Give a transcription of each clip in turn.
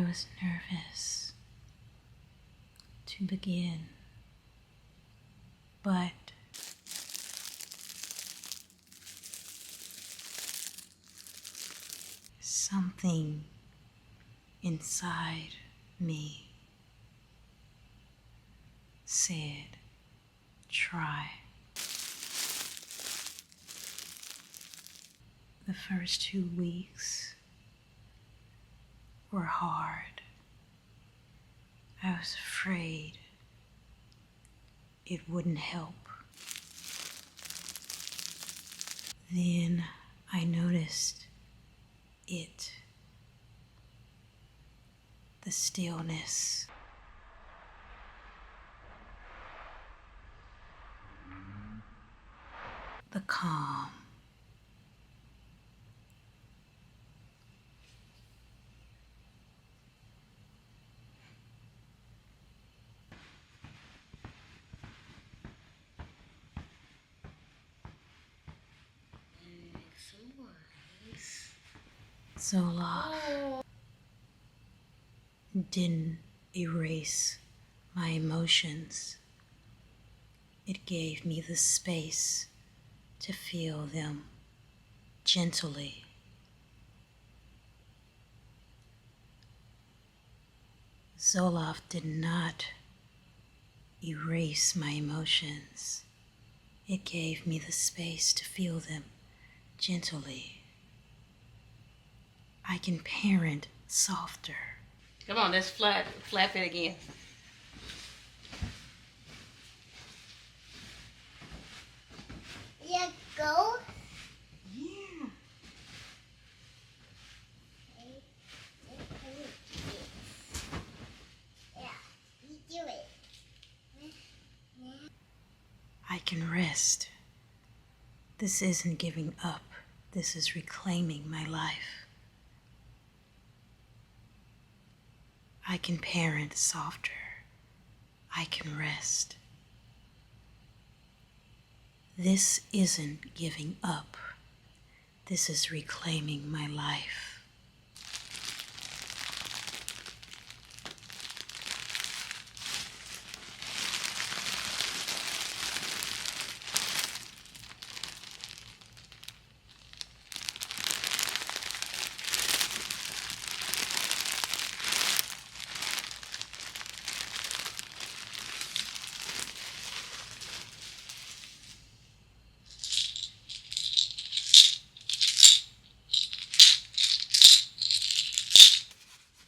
was nervous to begin, but something inside me said, try. The first 2 weeks were hard. I was afraid it wouldn't help. Then I noticed it, the stillness, the calm. Zoloft didn't erase my emotions. It gave me the space to feel them gently. Zoloft did not erase my emotions. It gave me the space to feel them gently. I can parent softer. Come on, let's flap it again. Yeah, go. Yeah. Yeah, you do it. I can rest. This isn't giving up. This is reclaiming my life. I can parent softer. I can rest. This isn't giving up. This is reclaiming my life.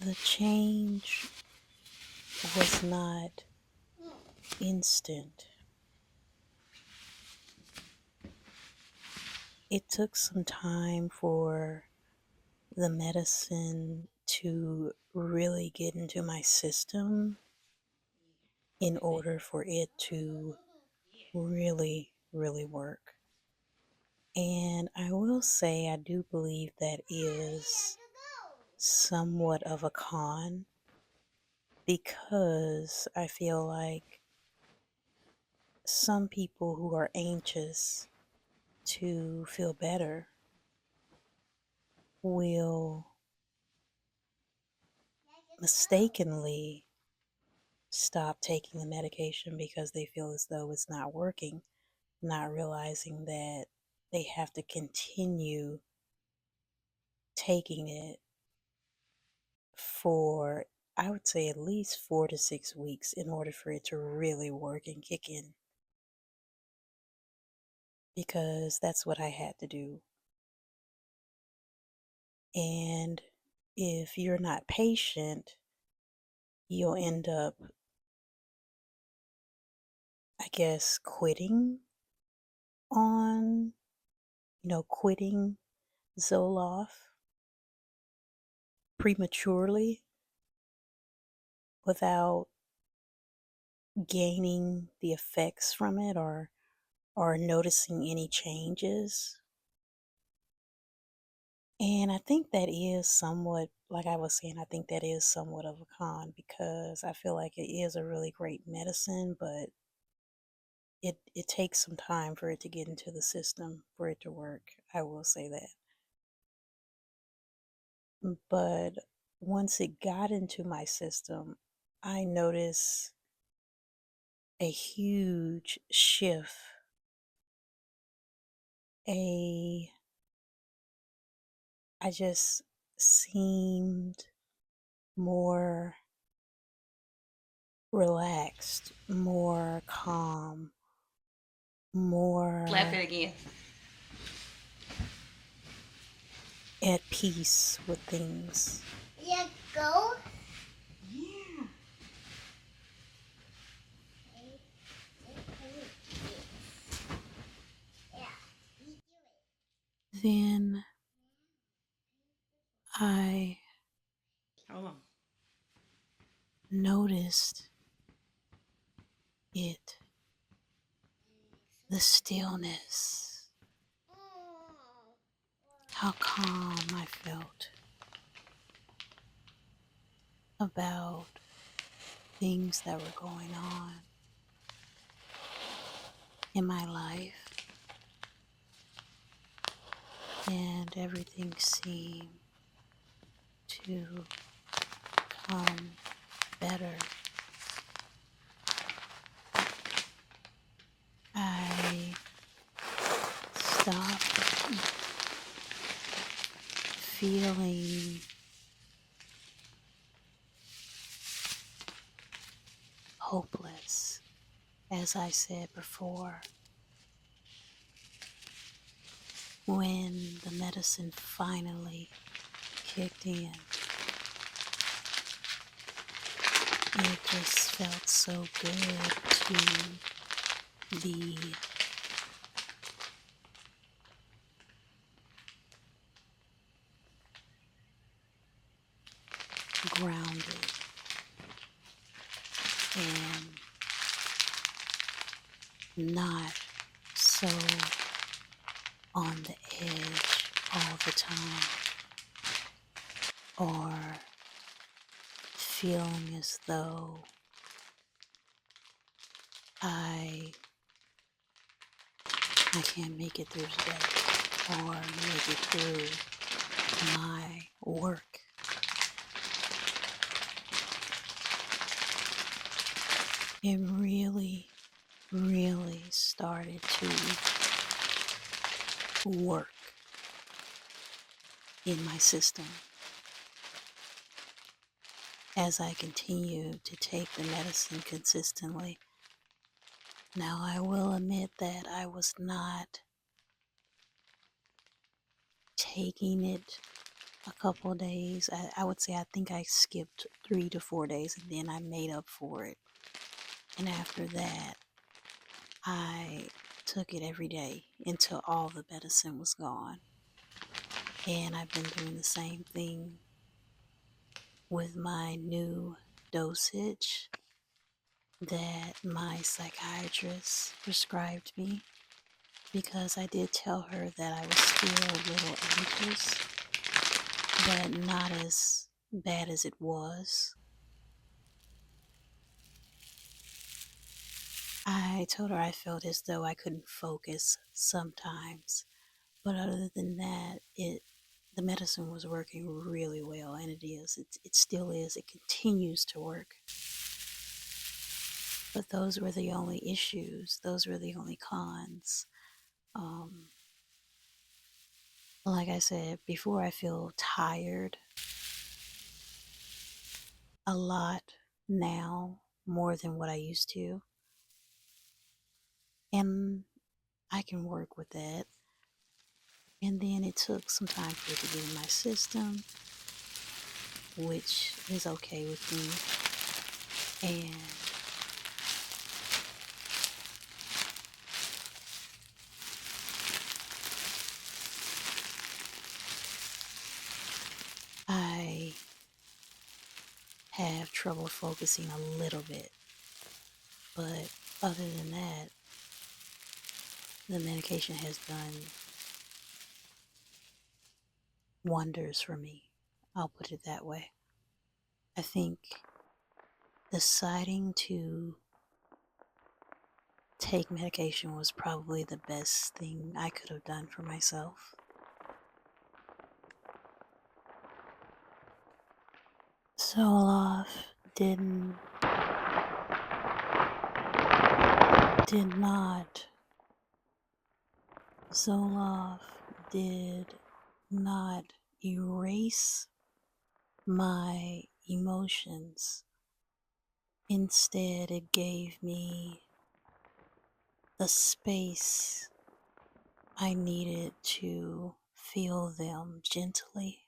The change was not instant. It took some time for the medicine to really get into my system in order for it to really, really work. And I will say I do believe that is somewhat of a con, because I feel like some people who are anxious to feel better will mistakenly stop taking the medication because they feel as though it's not working, not realizing that they have to continue taking it for, I would say, at least 4 to 6 weeks in order for it to really work and kick in. Because that's what I had to do. And if you're not patient, you'll end up, I guess, quitting quitting Zoloft prematurely without gaining the effects from it or noticing any changes. And I think that is somewhat, like I was saying, I think that is somewhat of a con, because I feel like it is a really great medicine, but it takes some time for it to get into the system, for it to work. I will say that. But once it got into my system, I noticed a huge shift, I just seemed more relaxed, more calm, Slap more it again. at peace with things. Yeah, go. Yeah. Yeah, you do it. Then I Hold on. noticed it, the stillness, how calm I felt about things that were going on in my life, and everything seemed to come better. I stopped feeling hopeless, as I said before. When the medicine finally kicked in, it just felt so good to be grounded and not so on the edge all the time, or feeling as though I can't make it through today or make it through my work. It really, really started to work in my system as I continue to take the medicine consistently. Now, I will admit that I was not taking it a couple of days. I would say I think I skipped 3 to 4 days, and then I made up for it. And after that, I took it every day until all the medicine was gone. And I've been doing the same thing with my new dosage that my psychiatrist prescribed me, because I did tell her that I was still a little anxious, but not as bad as it was. I told her I felt as though I couldn't focus sometimes, but other than that, the medicine was working really well, and it is. It still is. It continues to work. But those were the only issues. Those were the only cons. Like I said before, I feel tired a lot now, more than what I used to. And I can work with that. And then it took some time for it to get in my system, which is okay with me. And I have trouble focusing a little bit. But other than that, the medication has done wonders for me. I'll put it that way. I think deciding to take medication was probably the best thing I could have done for myself. Zoloft did not Zoloft did not erase my emotions. Instead, it gave me the space I needed to feel them gently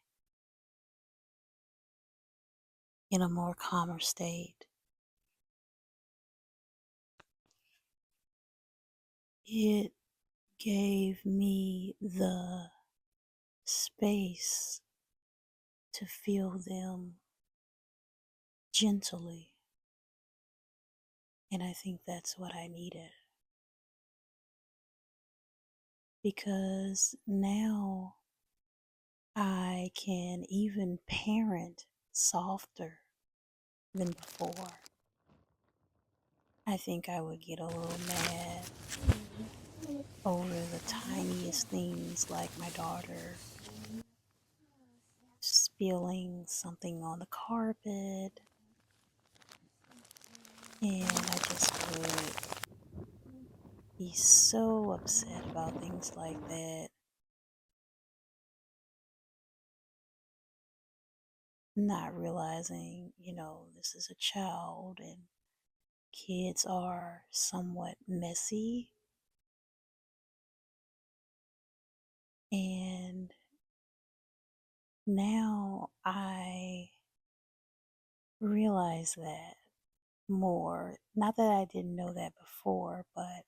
in a more calmer state. It gave me the space to feel them gently. And I think that's what I needed. Because now I can even parent softer than before. I think I would get a little mad over the tiniest things, like my daughter spilling something on the carpet, and I just would be so upset about things like that, not realizing, this is a child and kids are somewhat messy. And now I realize that more. Not that I didn't know that before, but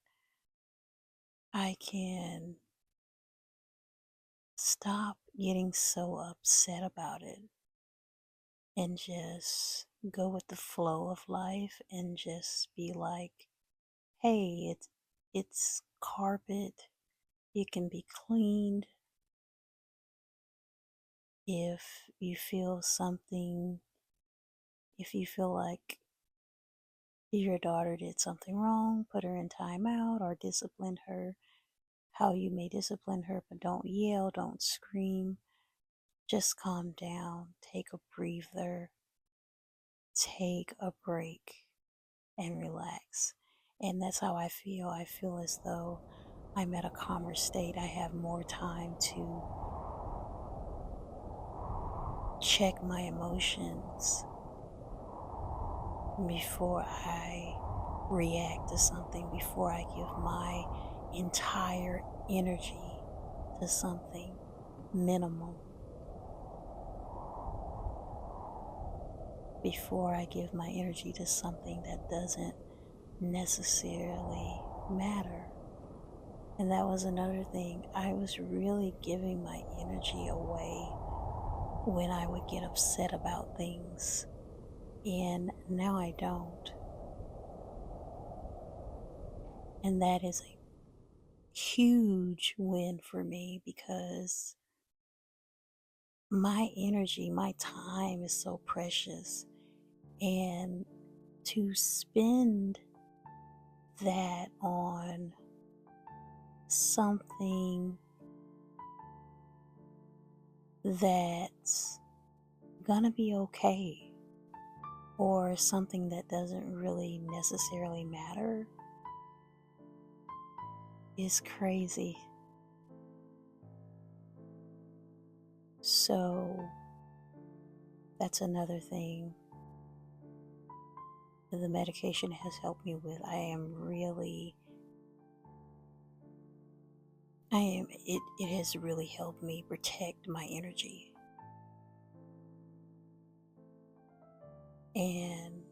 I can stop getting so upset about it and just go with the flow of life and just be like, hey, it's carpet. It can be cleaned. If you feel something, if you feel like your daughter did something wrong, put her in timeout or discipline her how you may discipline her, but don't yell, don't scream. Just calm down, take a breather, take a break, and relax. And that's how I feel. I feel as though I'm at a calmer state. I have more time to check my emotions before I react to something, before I give my entire energy to something minimal, before I give my energy to something that doesn't necessarily matter. And that was another thing. I was really giving my energy away when I would get upset about things. And now I don't. And that is a huge win for me, because my energy, my time is so precious. And to spend that on something that's gonna be okay, or something that doesn't really necessarily matter, is crazy. So that's another thing that the medication has helped me with. It has really helped me protect my energy. And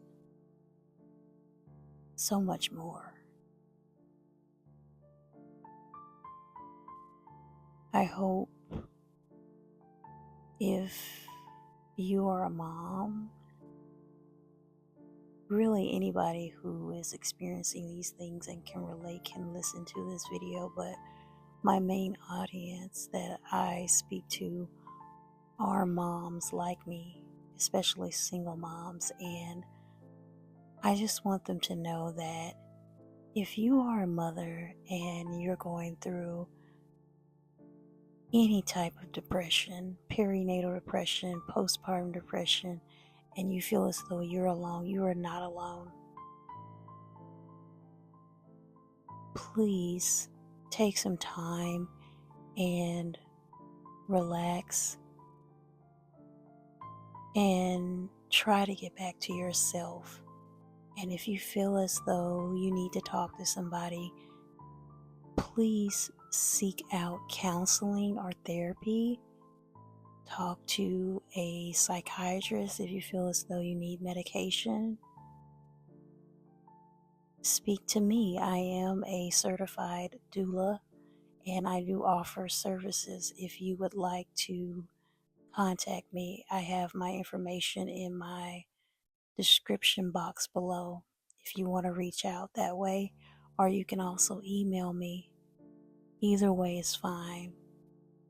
so much more. I hope if you are a mom, really anybody who is experiencing these things and can relate can listen to this video, but my main audience that I speak to are moms like me, especially single moms, and I just want them to know that if you are a mother and you're going through any type of depression, perinatal depression, postpartum depression, and you feel as though you're alone, you are not alone. Please take some time and relax and try to get back to yourself. And if you feel as though you need to talk to somebody, please seek out counseling or therapy. Talk to a psychiatrist if you feel as though you need medication. Speak to me. I am a certified doula, and I do offer services. If you would like to contact me, I have my information in my description box below if you want to reach out that way, or you can also email me. Either way is fine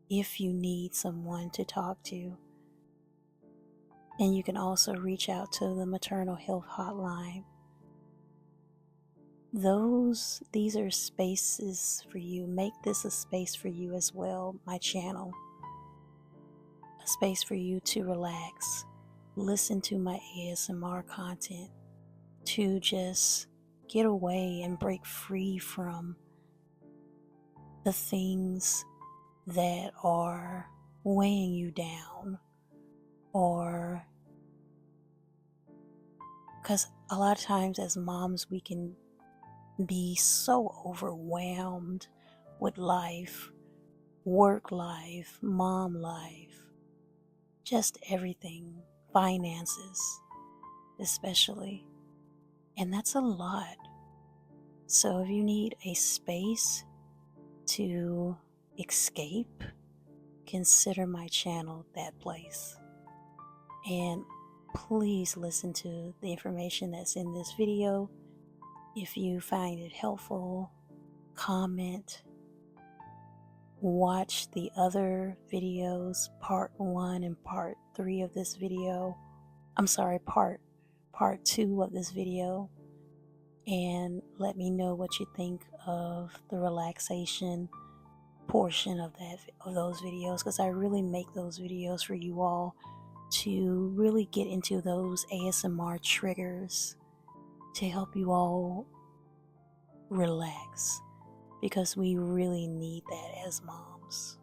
if you need someone to talk to. And you can also reach out to the Maternal Health Hotline. These are spaces for you. Make this a space for you as well, my channel. A space for you to relax, listen to my ASMR content, to just get away and break free from the things that are weighing you down, or because a lot of times as moms we can be so overwhelmed with life, work life, mom life, just everything, finances especially, and that's a lot. So if you need a space to escape, consider my channel that place. And please listen to the information that's in this video. If you find it helpful, comment, watch the other videos, part 1 and part 3 of this video. I'm sorry, part 2 of this video, and let me know what you think of the relaxation portion of those videos, because I really make those videos for you all to really get into those ASMR triggers to help you all relax, because we really need that as moms.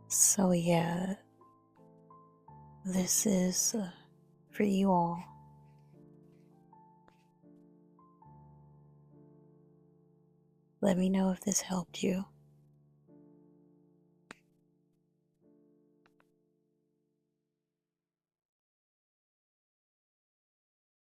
So yeah, this is for you all. Let me know if this helped you.